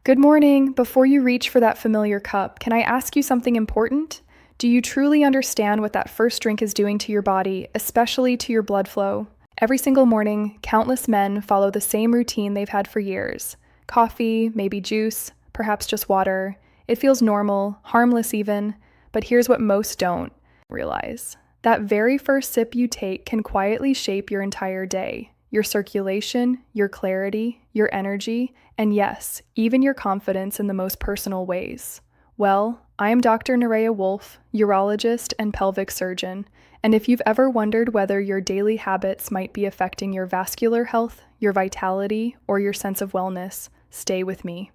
Good morning. Before you reach for that familiar cup, can I ask you something important? Do you truly understand what that first drink is doing to your body, especially to your blood flow? Every single morning, countless men follow the same routine they've had for years. Coffee, maybe juice, perhaps just water. It feels normal, harmless even, but here's what most don't realize. That very first sip you take can quietly shape your entire day. Your circulation, your clarity, your energy, and yes, even your confidence in the most personal ways. Well, I am Dr. Nerea Wolf, urologist and pelvic surgeon, and if you've ever wondered whether your daily habits might be affecting your vascular health, your vitality, or your sense of wellness, stay with me.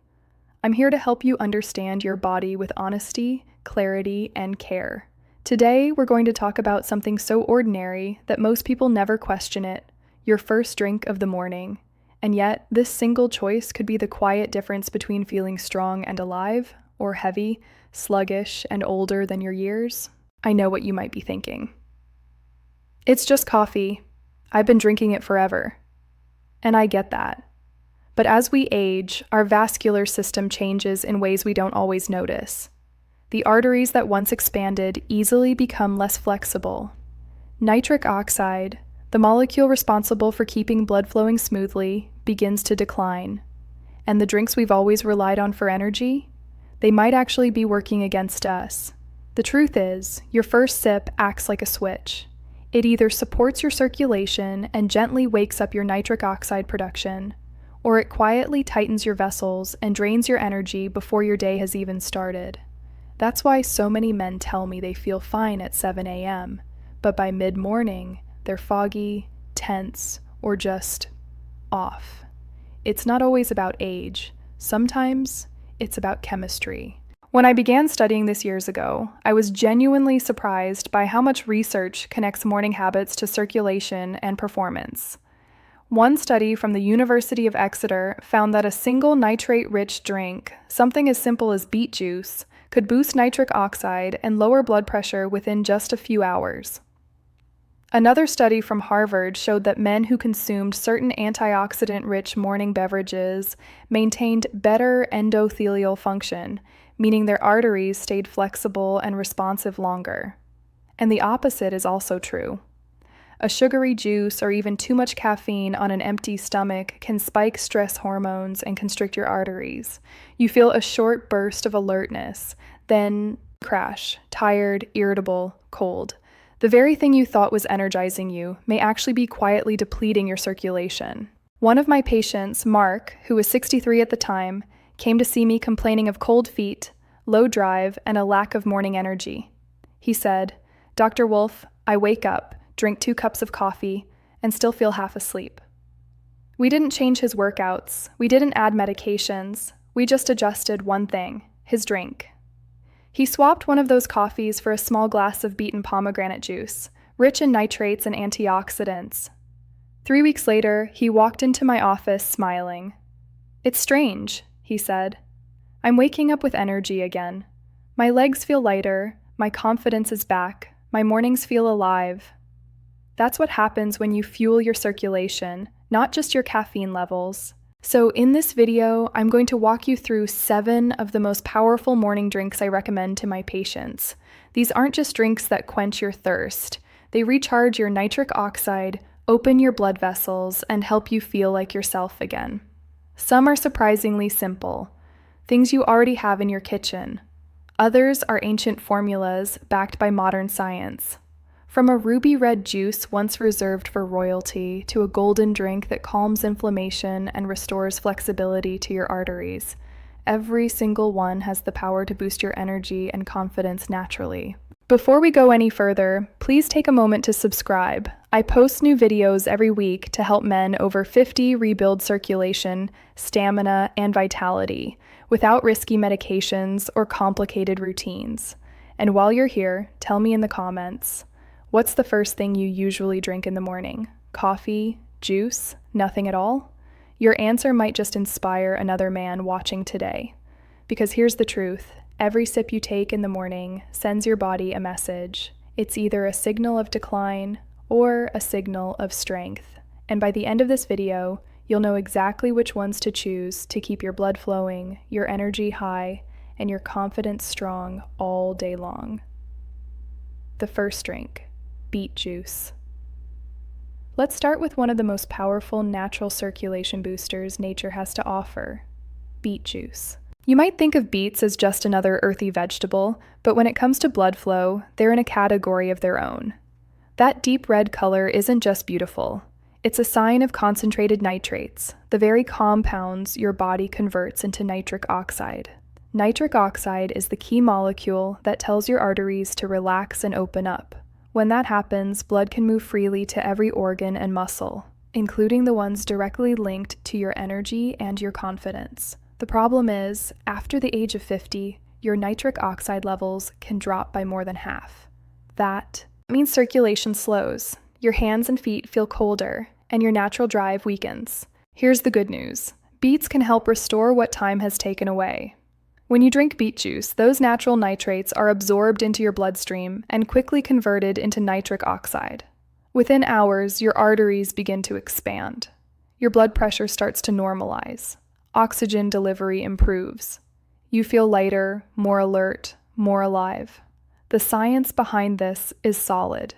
I'm here to help you understand your body with honesty, clarity, and care. Today, we're going to talk about something so ordinary that most people never question it. Your first drink of the morning. And yet, this single choice could be the quiet difference between feeling strong and alive, or heavy, sluggish, and older than your years. I know what you might be thinking. It's just coffee. I've been drinking it forever. And I get that. But as we age, our vascular system changes in ways we don't always notice. The arteries that once expanded easily become less flexible. Nitric oxide, the molecule responsible for keeping blood flowing smoothly, begins to decline. And the drinks we've always relied on for energy? They might actually be working against us. The truth is, your first sip acts like a switch. It either supports your circulation and gently wakes up your nitric oxide production, or it quietly tightens your vessels and drains your energy before your day has even started. That's why so many men tell me they feel fine at 7 a.m., but by mid-morning, they're foggy, tense, or just off. It's not always about age. Sometimes it's about chemistry. When I began studying this years ago, I was genuinely surprised by how much research connects morning habits to circulation and performance. One study from the University of Exeter found that a single nitrate-rich drink, something as simple as beet juice, could boost nitric oxide and lower blood pressure within just a few hours. Another study from Harvard showed that men who consumed certain antioxidant-rich morning beverages maintained better endothelial function, meaning their arteries stayed flexible and responsive longer. And the opposite is also true. A sugary juice or even too much caffeine on an empty stomach can spike stress hormones and constrict your arteries. You feel a short burst of alertness, then crash, tired, irritable, cold. The very thing you thought was energizing you may actually be quietly depleting your circulation. One of my patients, Mark, who was 63 at the time, came to see me complaining of cold feet, low drive, and a lack of morning energy. He said, "Dr. Wolf, I wake up, drink 2 cups of coffee, and still feel half asleep." We didn't change his workouts. We didn't add medications. We just adjusted one thing, his drink. He swapped one of those coffees for a small glass of beet and pomegranate juice, rich in nitrates and antioxidants. 3 weeks later, he walked into my office smiling. "It's strange," he said. "I'm waking up with energy again. My legs feel lighter, my confidence is back, my mornings feel alive." That's what happens when you fuel your circulation, not just your caffeine levels. So in this video, I'm going to walk you through 7 of the most powerful morning drinks I recommend to my patients. These aren't just drinks that quench your thirst. They recharge your nitric oxide, open your blood vessels, and help you feel like yourself again. Some are surprisingly simple, things you already have in your kitchen. Others are ancient formulas backed by modern science. From a ruby red juice once reserved for royalty to a golden drink that calms inflammation and restores flexibility to your arteries, every single one has the power to boost your energy and confidence naturally. Before we go any further, please take a moment to subscribe. I post new videos every week to help men over 50 rebuild circulation, stamina, and vitality without risky medications or complicated routines. And while you're here, tell me in the comments, what's the first thing you usually drink in the morning? Coffee? Juice? Nothing at all? Your answer might just inspire another man watching today. Because here's the truth. Every sip you take in the morning sends your body a message. It's either a signal of decline or a signal of strength. And by the end of this video, You'll know exactly which ones to choose to keep your blood flowing, your energy high, and your confidence strong all day long. The first drink, beet juice. Let's start with one of the most powerful natural circulation boosters nature has to offer, beet juice. You might think of beets as just another earthy vegetable, but when it comes to blood flow, they're in a category of their own. That deep red color isn't just beautiful. It's a sign of concentrated nitrates, the very compounds your body converts into nitric oxide. Nitric oxide is the key molecule that tells your arteries to relax and open up. When that happens, blood can move freely to every organ and muscle, including the ones directly linked to your energy and your confidence. The problem is, after the age of 50, your nitric oxide levels can drop by more than half. That means circulation slows, your hands and feet feel colder, and your natural drive weakens. Here's the good news. Beets can help restore what time has taken away. When you drink beet juice, those natural nitrates are absorbed into your bloodstream and quickly converted into nitric oxide. Within hours, your arteries begin to expand. Your blood pressure starts to normalize. Oxygen delivery improves. You feel lighter, more alert, more alive. The science behind this is solid.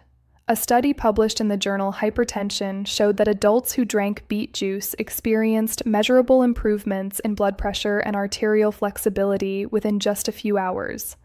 A study published in the journal Hypertension showed that adults who drank beet juice experienced measurable improvements in blood pressure and arterial flexibility within just a few hours.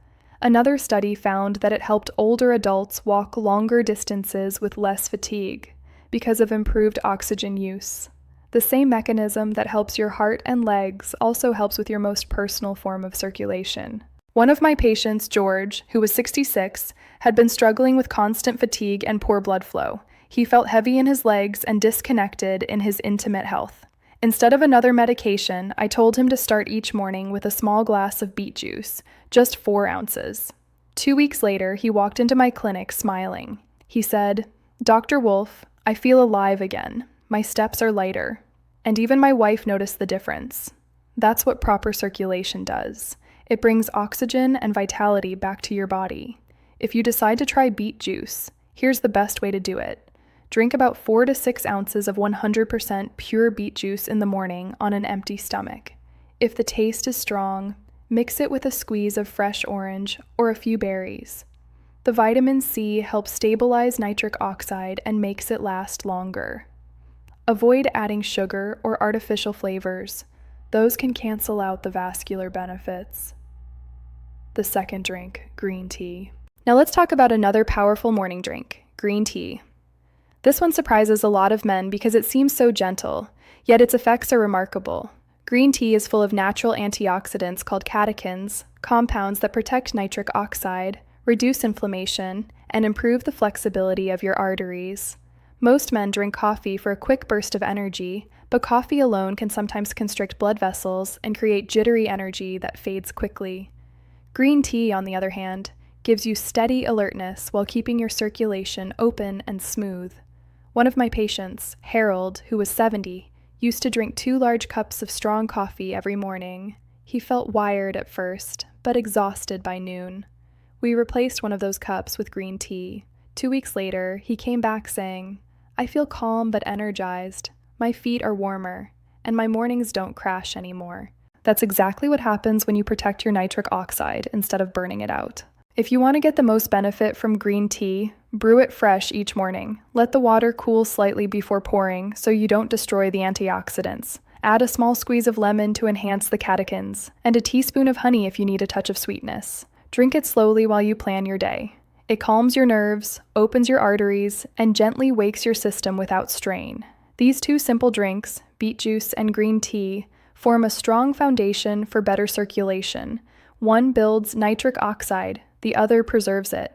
Another study found that it helped older adults walk longer distances with less fatigue because of improved oxygen use. The same mechanism that helps your heart and legs also helps with your most personal form of circulation. One of my patients, George, who was 66, had been struggling with constant fatigue and poor blood flow. He felt heavy in his legs and disconnected in his intimate health. Instead of another medication, I told him to start each morning with a small glass of beet juice, just 4 ounces. 2 weeks later, he walked into my clinic smiling. He said, "Dr. Wolf, I feel alive again. My steps are lighter." And even my wife noticed the difference. That's what proper circulation does. It brings oxygen and vitality back to your body. If you decide to try beet juice, here's the best way to do it. Drink about 4 to 6 ounces of 100% pure beet juice in the morning on an empty stomach. If the taste is strong, mix it with a squeeze of fresh orange or a few berries. The vitamin C helps stabilize nitric oxide and makes it last longer. Avoid adding sugar or artificial flavors. Those can cancel out the vascular benefits. The second drink, green tea. Now let's talk about another powerful morning drink, green tea. This one surprises a lot of men because it seems so gentle, yet its effects are remarkable. Green tea is full of natural antioxidants called catechins, compounds that protect nitric oxide, reduce inflammation, and improve the flexibility of your arteries. Most men drink coffee for a quick burst of energy, but coffee alone can sometimes constrict blood vessels and create jittery energy that fades quickly. Green tea, on the other hand, gives you steady alertness while keeping your circulation open and smooth. One of my patients, Harold, who was 70, used to drink 2 large cups of strong coffee every morning. He felt wired at first, but exhausted by noon. We replaced one of those cups with green tea. 2 weeks later, he came back saying, "I feel calm but energized. My feet are warmer, and my mornings don't crash anymore." That's exactly what happens when you protect your nitric oxide instead of burning it out. If you want to get the most benefit from green tea, brew it fresh each morning. Let the water cool slightly before pouring so you don't destroy the antioxidants. Add a small squeeze of lemon to enhance the catechins, and a teaspoon of honey if you need a touch of sweetness. Drink it slowly while you plan your day. It calms your nerves, opens your arteries, and gently wakes your system without strain. These 2 simple drinks, beet juice and green tea, form a strong foundation for better circulation. One builds nitric oxide, the other preserves it.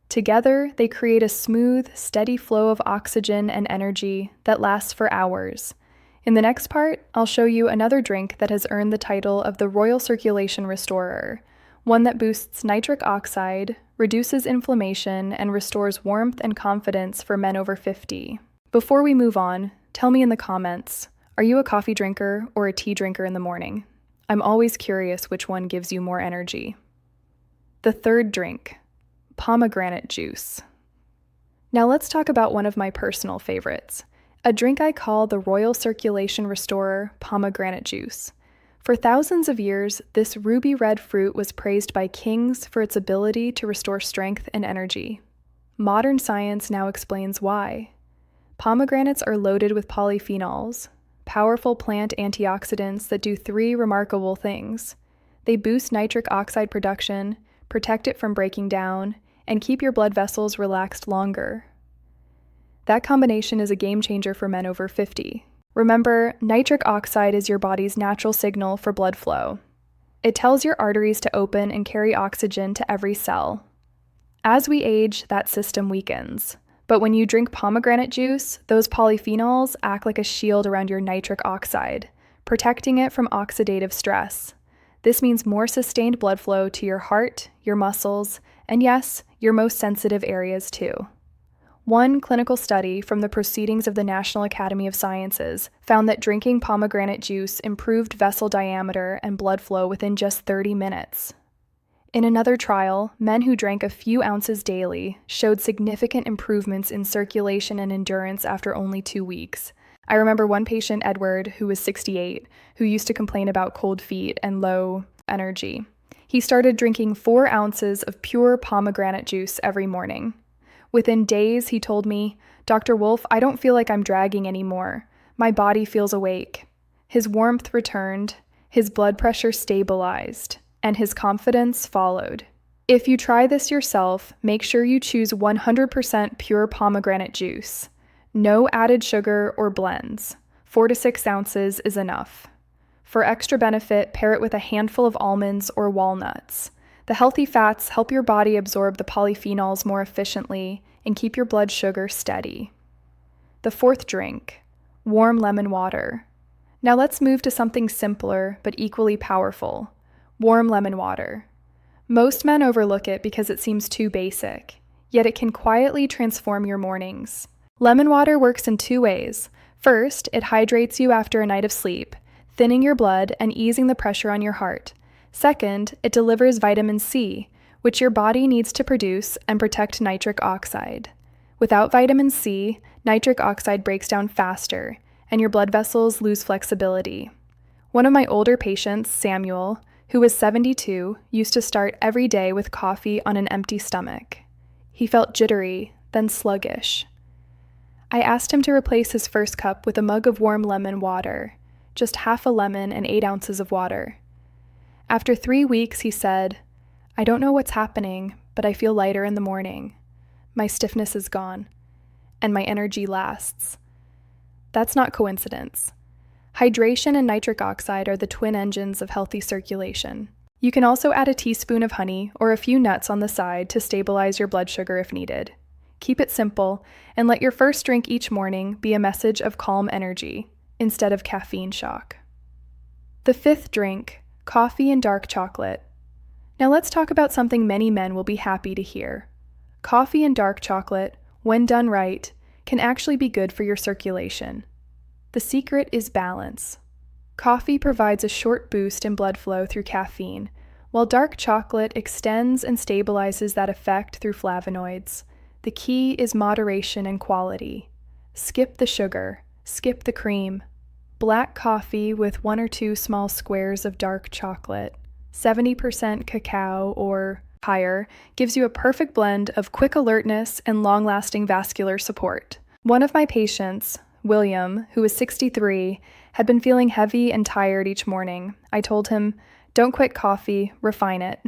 Together, they create a smooth, steady flow of oxygen and energy that lasts for hours. In the next part, I'll show you another drink that has earned the title of the Royal Circulation Restorer, one that boosts nitric oxide, reduces inflammation, and restores warmth and confidence for men over 50. Before we move on, tell me in the comments, are you a coffee drinker or a tea drinker in the morning? I'm always curious which one gives you more energy. The third drink, pomegranate juice. Now let's talk about one of my personal favorites, A drink I call the Royal Circulation Restorer pomegranate juice. For thousands of years, this ruby red fruit was praised by kings for its ability to restore strength and energy. Modern science now explains why. Pomegranates are loaded with polyphenols, powerful plant antioxidants that do three remarkable things. They boost nitric oxide production, protect it from breaking down, and keep your blood vessels relaxed longer. That combination is a game changer for men over 50. Remember, nitric oxide is your body's natural signal for blood flow. It tells your arteries to open and carry oxygen to every cell. As we age, that system weakens. But when you drink pomegranate juice, those polyphenols act like a shield around your nitric oxide, protecting it from oxidative stress. This means more sustained blood flow to your heart, your muscles, and yes, your most sensitive areas too. One clinical study from the Proceedings of the National Academy of Sciences found that drinking pomegranate juice improved vessel diameter and blood flow within just 30 minutes. In another trial, men who drank a few ounces daily showed significant improvements in circulation and endurance after only 2 weeks. I remember one patient, Edward, who was 68, who used to complain about cold feet and low energy. He started drinking 4 ounces of pure pomegranate juice every morning. Within days, he told me, "Dr. Wolf, I don't feel like I'm dragging anymore. My body feels awake." His warmth returned, his blood pressure stabilized, and his confidence followed. If you try this yourself, make sure you choose 100% pure pomegranate juice. No added sugar or blends. 4 to 6 ounces is enough. For extra benefit, pair it with a handful of almonds or walnuts. The healthy fats help your body absorb the polyphenols more efficiently and keep your blood sugar steady. The fourth drink, warm lemon water. Now let's move to something simpler but equally powerful, warm lemon water. Most men overlook it because it seems too basic, yet it can quietly transform your mornings. Lemon water works in 2 ways. First, it hydrates you after a night of sleep, thinning your blood and easing the pressure on your heart. Second, it delivers vitamin C, which your body needs to produce and protect nitric oxide. Without vitamin C, nitric oxide breaks down faster, and your blood vessels lose flexibility. One of my older patients, Samuel, who was 72, used to start every day with coffee on an empty stomach. He felt jittery, then sluggish. I asked him to replace his first cup with a mug of warm lemon water, just half a lemon and 8 ounces of water. After 3 weeks, he said, "I don't know what's happening, but I feel lighter in the morning. My stiffness is gone, and my energy lasts." That's not coincidence. Hydration and nitric oxide are the twin engines of healthy circulation. You can also add a teaspoon of honey or a few nuts on the side to stabilize your blood sugar if needed. Keep it simple, and let your first drink each morning be a message of calm energy instead of caffeine shock. The fifth drink, coffee and dark chocolate. Now let's talk about something many men will be happy to hear. Coffee and dark chocolate, when done right, can actually be good for your circulation. The secret is balance. Coffee provides a short boost in blood flow through caffeine, while dark chocolate extends and stabilizes that effect through flavonoids. The key is moderation and quality. Skip the sugar, skip the cream. Black coffee with 1 or 2 small squares of dark chocolate, 70% cacao or higher, gives you a perfect blend of quick alertness and long-lasting vascular support. One of my patients, William, who was 63, had been feeling heavy and tired each morning. I told him, "Don't quit coffee, refine it."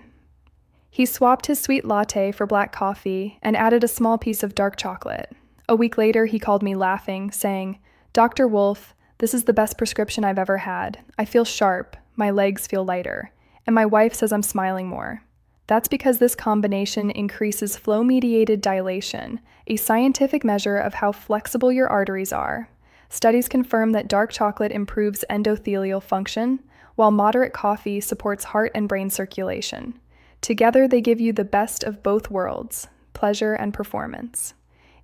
He swapped his sweet latte for black coffee and added a small piece of dark chocolate. A week later, he called me laughing, saying, "Dr. Wolf, this is the best prescription I've ever had. I feel sharp, my legs feel lighter, and my wife says I'm smiling more." That's because this combination increases flow-mediated dilation, a scientific measure of how flexible your arteries are. Studies confirm that dark chocolate improves endothelial function, while moderate coffee supports heart and brain circulation. Together, they give you the best of both worlds, pleasure and performance.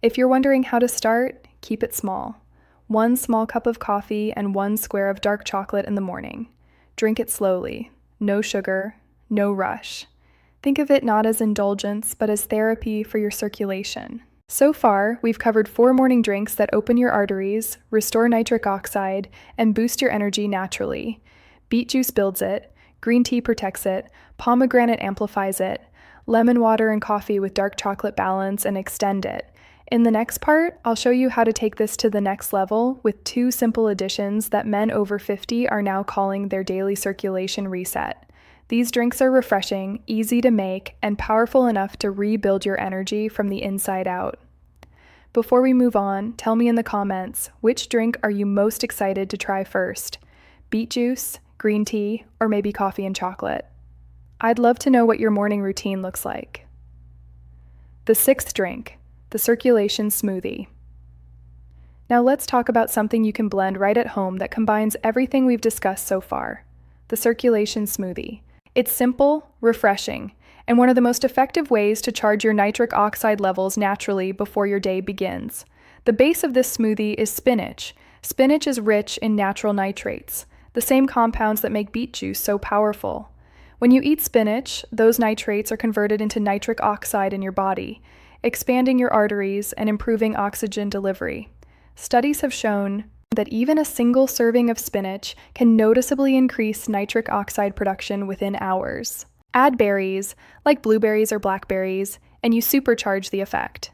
If you're wondering how to start, keep it small. 1 small cup of coffee and 1 square of dark chocolate in the morning. Drink it slowly. No sugar, no rush. Think of it not as indulgence, but as therapy for your circulation. So far, we've covered 4 morning drinks that open your arteries, restore nitric oxide, and boost your energy naturally. Beet juice builds it, green tea protects it, pomegranate amplifies it, lemon water and coffee with dark chocolate balance and extend it. In the next part, I'll show you how to take this to the next level with 2 simple additions that men over 50 are now calling their daily circulation reset. These drinks are refreshing, easy to make, and powerful enough to rebuild your energy from the inside out. Before we move on, tell me in the comments, which drink are you most excited to try first? Beet juice, green tea, or maybe coffee and chocolate? I'd love to know what your morning routine looks like. The 6th drink, the circulation smoothie. Now let's talk about something you can blend right at home that combines everything we've discussed so far. The circulation smoothie. It's simple, refreshing, and one of the most effective ways to charge your nitric oxide levels naturally before your day begins. The base of this smoothie is spinach. Spinach is rich in natural nitrates, the same compounds that make beet juice so powerful. When you eat spinach, those nitrates are converted into nitric oxide in your body, expanding your arteries and improving oxygen delivery. Studies have shown that even a single serving of spinach can noticeably increase nitric oxide production within hours. Add berries, like blueberries or blackberries, and you supercharge the effect.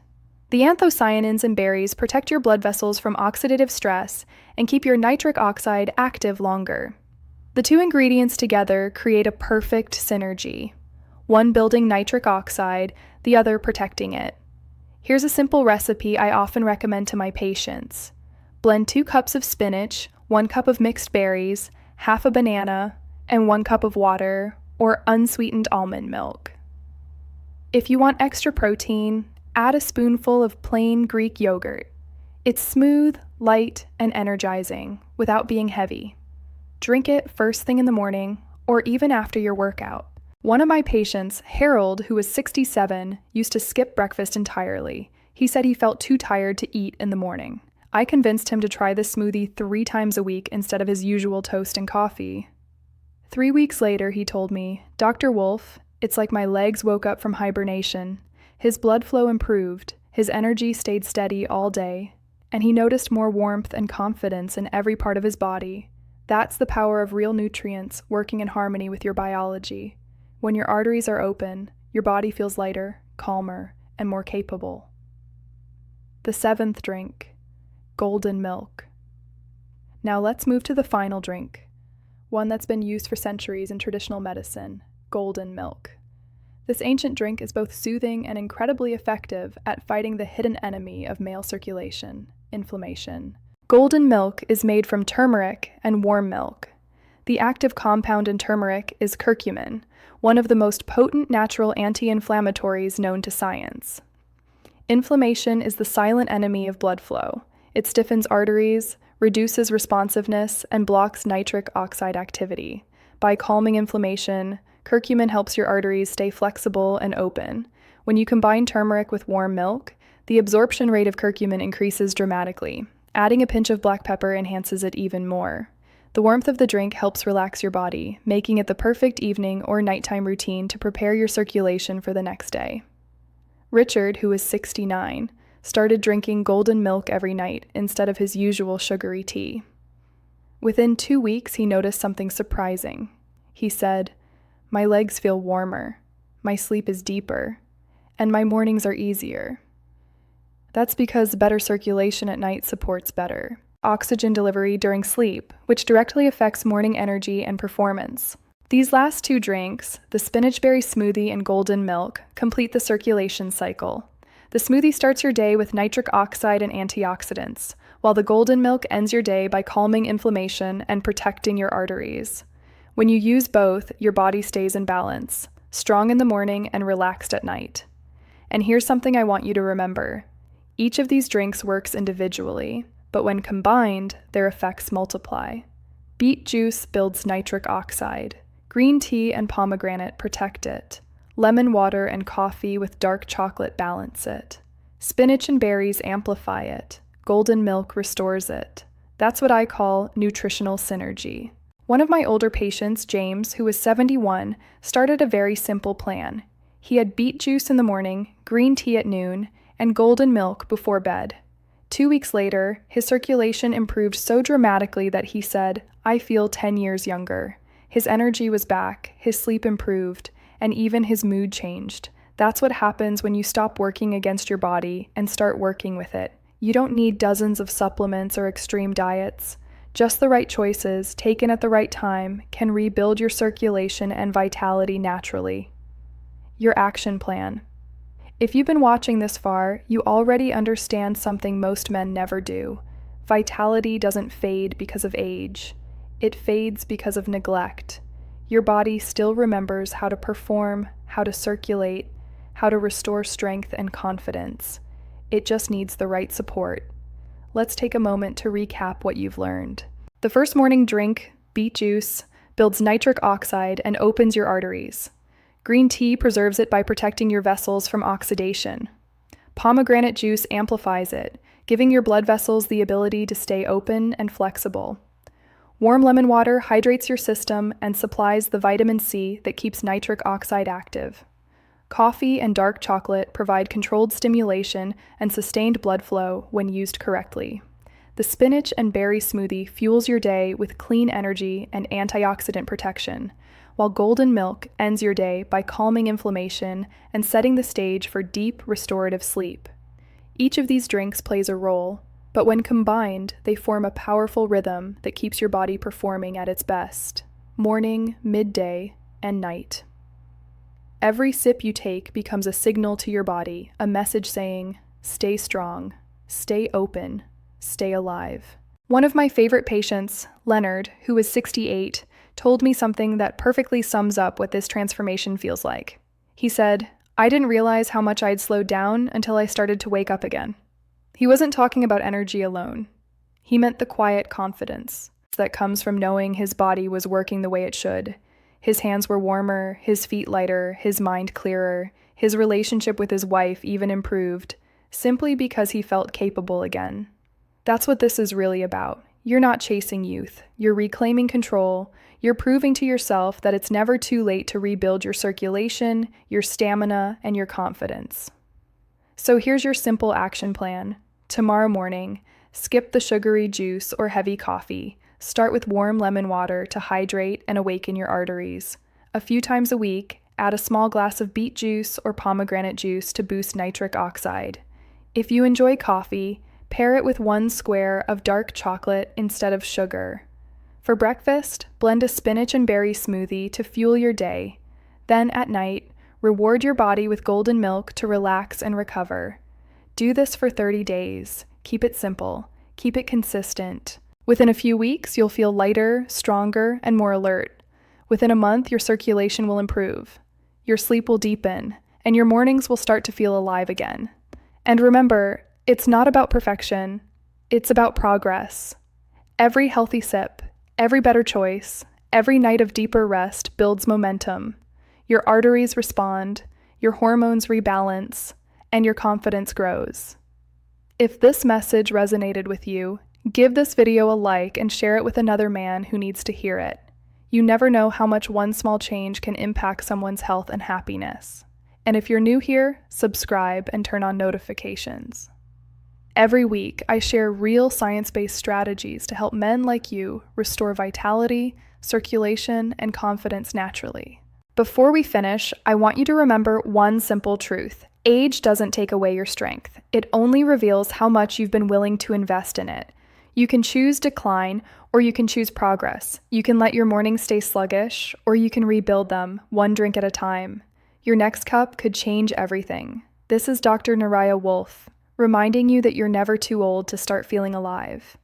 The anthocyanins in berries protect your blood vessels from oxidative stress and keep your nitric oxide active longer. The 2 ingredients together create a perfect synergy, one building nitric oxide, the other protecting it. Here's a simple recipe I often recommend to my patients. Blend 2 cups of spinach, 1 cup of mixed berries, half a banana, and 1 cup of water or unsweetened almond milk. If you want extra protein, add a spoonful of plain Greek yogurt. It's smooth, light, and energizing without being heavy. Drink it first thing in the morning or even after your workout. One of my patients, Harold, who was 67, used to skip breakfast entirely. He said he felt too tired to eat in the morning. I convinced him to try this smoothie 3 times a week instead of his usual toast and coffee. 3 weeks later, he told me, "Dr. Wolf, it's like my legs woke up from hibernation. His blood flow improved, his energy stayed steady all day, and he noticed more warmth and confidence in every part of his body. That's the power of real nutrients working in harmony with your biology. When your arteries are open, your body feels lighter, calmer, and more capable." The 7th drink. Golden milk. Now let's move to the final drink, one that's been used for centuries in traditional medicine, golden milk. This ancient drink is both soothing and incredibly effective at fighting the hidden enemy of male circulation, inflammation. Golden milk is made from turmeric and warm milk. The active compound in turmeric is curcumin, one of the most potent natural anti-inflammatories known to science. Inflammation is the silent enemy of blood flow. It stiffens arteries, reduces responsiveness, and blocks nitric oxide activity. By calming inflammation, curcumin helps your arteries stay flexible and open. When you combine turmeric with warm milk, the absorption rate of curcumin increases dramatically. Adding a pinch of black pepper enhances it even more. The warmth of the drink helps relax your body, making it the perfect evening or nighttime routine to prepare your circulation for the next day. Richard, who is 69, started drinking golden milk every night instead of his usual sugary tea. Within 2 weeks, he noticed something surprising. He said, "My legs feel warmer, my sleep is deeper, and my mornings are easier." That's because better circulation at night supports better oxygen delivery during sleep, which directly affects morning energy and performance. These last 2 drinks, the spinach berry smoothie and golden milk, complete the circulation cycle. The smoothie starts your day with nitric oxide and antioxidants, while the golden milk ends your day by calming inflammation and protecting your arteries. When you use both, your body stays in balance, strong in the morning and relaxed at night. And here's something I want you to remember. Each of these drinks works individually, but when combined, their effects multiply. Beet juice builds nitric oxide. Green tea and pomegranate protect it. Lemon water and coffee with dark chocolate balance it. Spinach and berries amplify it. Golden milk restores it. That's what I call nutritional synergy. One of my older patients, James, who was 71, started a very simple plan. He had beet juice in the morning, green tea at noon, and golden milk before bed. 2 weeks later, his circulation improved so dramatically that he said, "I feel 10 years younger." His energy was back, his sleep improved, and even his mood changed. That's what happens when you stop working against your body and start working with it. You don't need dozens of supplements or extreme diets. Just the right choices, taken at the right time, can rebuild your circulation and vitality naturally. Your action plan. If you've been watching this far, you already understand something most men never do. Vitality doesn't fade because of age. It fades because of neglect. Your body still remembers how to perform, how to circulate, how to restore strength and confidence. It just needs the right support. Let's take a moment to recap what you've learned. The first morning drink, beet juice, builds nitric oxide and opens your arteries. Green tea preserves it by protecting your vessels from oxidation. Pomegranate juice amplifies it, giving your blood vessels the ability to stay open and flexible. Warm lemon water hydrates your system and supplies the vitamin C that keeps nitric oxide active. Coffee and dark chocolate provide controlled stimulation and sustained blood flow when used correctly. The spinach and berry smoothie fuels your day with clean energy and antioxidant protection, while golden milk ends your day by calming inflammation and setting the stage for deep, restorative sleep. Each of these drinks plays a role, but when combined, they form a powerful rhythm that keeps your body performing at its best, morning, midday, and night. Every sip you take becomes a signal to your body, a message saying, "Stay strong, stay open, stay alive." One of my favorite patients, Leonard, who was 68, told me something that perfectly sums up what this transformation feels like. He said, "I didn't realize how much I'd slowed down until I started to wake up again." He wasn't talking about energy alone. He meant the quiet confidence that comes from knowing his body was working the way it should. His hands were warmer, his feet lighter, his mind clearer, his relationship with his wife even improved, simply because he felt capable again. That's what this is really about. You're not chasing youth. You're reclaiming control. You're proving to yourself that it's never too late to rebuild your circulation, your stamina, and your confidence. So here's your simple action plan. Tomorrow morning, skip the sugary juice or heavy coffee. Start with warm lemon water to hydrate and awaken your arteries. A few times a week, add a small glass of beet juice or pomegranate juice to boost nitric oxide. If you enjoy coffee, pair it with 1 square of dark chocolate instead of sugar. For breakfast, blend a spinach and berry smoothie to fuel your day. Then at night, reward your body with golden milk to relax and recover. Do this for 30 days. Keep it simple. Keep it consistent. Within a few weeks, you'll feel lighter, stronger, and more alert. Within a month, your circulation will improve. Your sleep will deepen, and your mornings will start to feel alive again. And remember, it's not about perfection. It's about progress. Every healthy sip, every better choice, every night of deeper rest builds momentum. Your arteries respond, your hormones rebalance, and your confidence grows. If this message resonated with you, give this video a like and share it with another man who needs to hear it. You never know how much one small change can impact someone's health and happiness. And if you're new here, subscribe and turn on notifications. Every week, I share real science-based strategies to help men like you restore vitality, circulation, and confidence naturally. Before we finish, I want you to remember one simple truth. Age doesn't take away your strength. It only reveals how much you've been willing to invest in it. You can choose decline, or you can choose progress. You can let your mornings stay sluggish, or you can rebuild them, one drink at a time. Your next cup could change everything. This is Dr. Naraya Wolf, reminding you that you're never too old to start feeling alive.